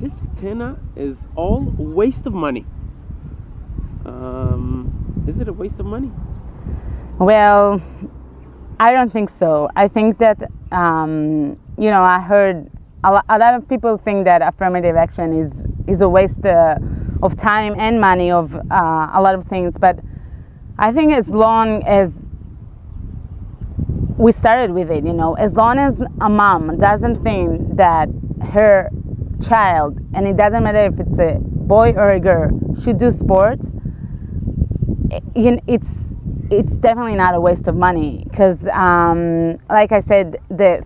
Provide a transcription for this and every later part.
this Athena is all waste of money. Is it a waste of money? Well, I don't think so. I think that, I heard a lot of people think that affirmative action is a waste of time and money of a lot of things. But I think as long as we started with it, as long as a mom doesn't think that her child, and it doesn't matter if it's a boy or a girl, should do sports, it's definitely not a waste of money. Because like I said, the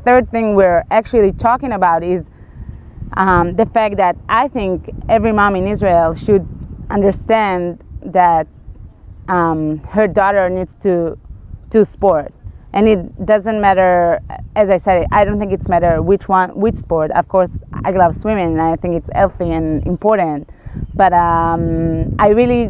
third thing we're actually talking about is the fact that I think every mom in Israel should understand that her daughter needs to do sport. And it doesn't matter, as I said, I don't think it's matter which sport. Of course, I love swimming and I think it's healthy and important. But I really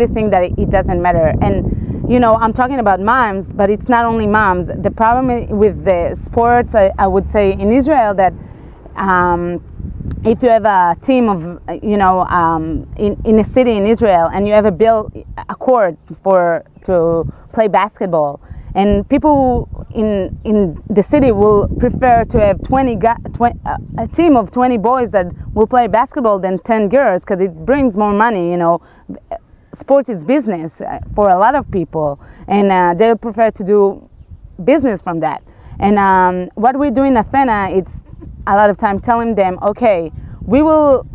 think that it doesn't matter. And, I'm talking about moms, but it's not only moms. The problem with the sports, I would say in Israel, that if you have a team of, in a city in Israel, and you have a court to play basketball, and people in the city will prefer to have a team of 20 boys that will play basketball than 10 girls, because it brings more money. Sports is business for a lot of people, and they'll prefer to do business from that. And what we do in Athena, it's a lot of time telling them, okay, we will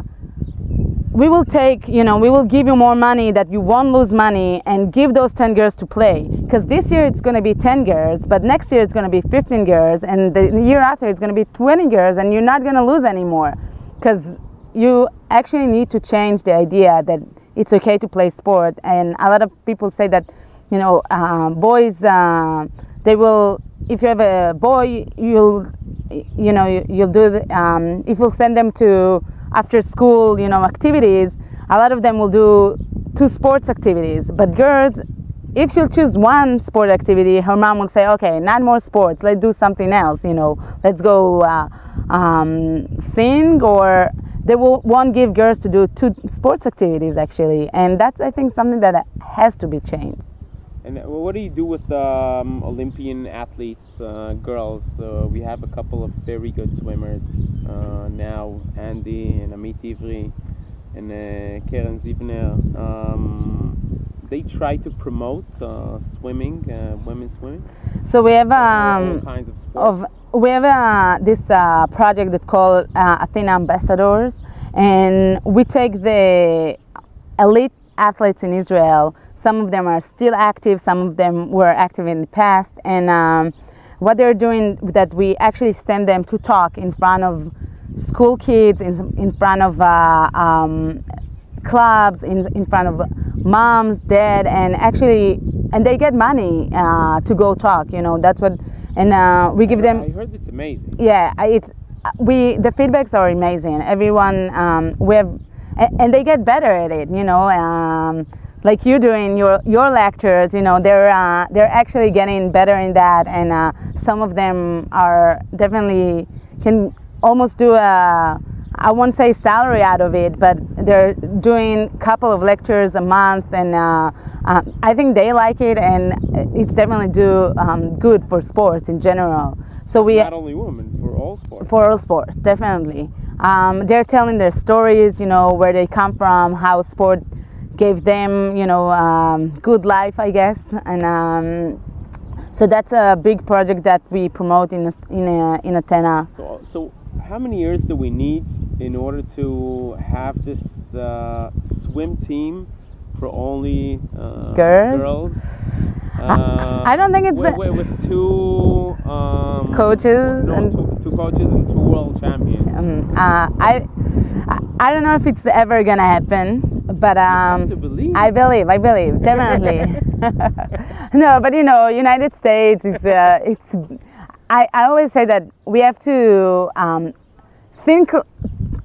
take, we will give you more money that you won't lose money, and give those 10 girls to play. Because this year it's going to be 10 girls, but next year it's going to be 15 girls, and the year after it's going to be 20 girls, and you're not going to lose anymore. Because you actually need to change the idea that it's okay to play sport. And a lot of people say that, boys, they will, if you have a boy, you'll do if you'll send them to after school, activities, a lot of them will do 2 sports activities. But girls, if she'll choose one sport activity, her mom will say, okay, not more sports, let's do something else, let's go sing, or they won't give girls to do 2 sports activities, actually. And that's, I think, something that has to be changed. And what do you do with Olympian athletes, girls? We have a couple of very good swimmers now, Andy and Amit Ivri and Keren Zivner. They try to promote swimming, women's swimming. So we have all kinds of sports. We have this project that's called Athena Ambassadors, and we take the elite athletes in Israel. Some of them are still active, some of them were active in the past, and what they're doing, that we actually send them to talk in front of school kids, in front of clubs, in front of moms, dad, and they get money to go talk. That's what, and we give them. I heard it's amazing. Yeah, the feedbacks are amazing. Everyone we have, and they get better at it. Like you doing your lectures, they're actually getting better in that, and some of them are definitely can almost do I won't say salary out of it, but they're doing a couple of lectures a month, and I think they like it, and it's definitely good for sports in general. So we not only women, for all sports. For all sports, definitely. They're telling their stories, where they come from, how sport gave them, good life, I guess, and so that's a big project that we promote in Athena. So how many years do we need in order to have this swim team for only girls? I don't think it's with 2 coaches. Two coaches and 2 world champions. I don't know if it's ever gonna happen, but I believe definitely. No, but United States it's. I always say that we have to think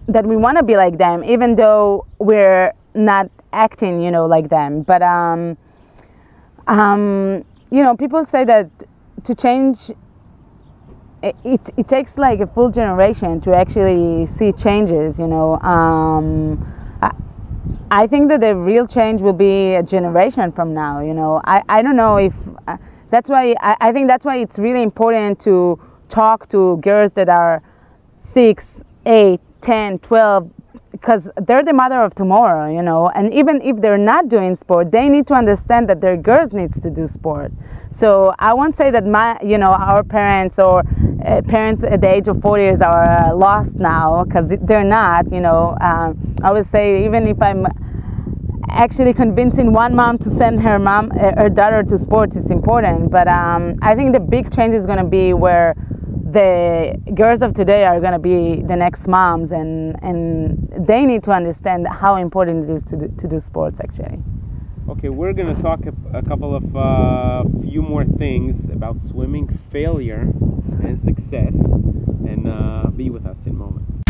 that we want to be like them, even though we're not acting, like them. But people say that to change it takes like a full generation to actually see changes, you know. I think that the real change will be a generation from now, you know. I don't know if that's why I think that's why it's really important to talk to girls that are 6, 8, 10, 12, because they're the mother of tomorrow, you know. And even if they're not doing sport, they need to understand that their girls needs to do sport. So I won't say that our parents or parents at the age of 40 years are lost now, because they're not, you know. I would say even if I'm actually convincing one mom to send her daughter to sports, it's important. But I think the big change is going to be where the girls of today are going to be the next moms, and they need to understand how important it is to do sports, actually. Okay, we're going to talk a couple of few more things about swimming failure and success, and be with us in a moment.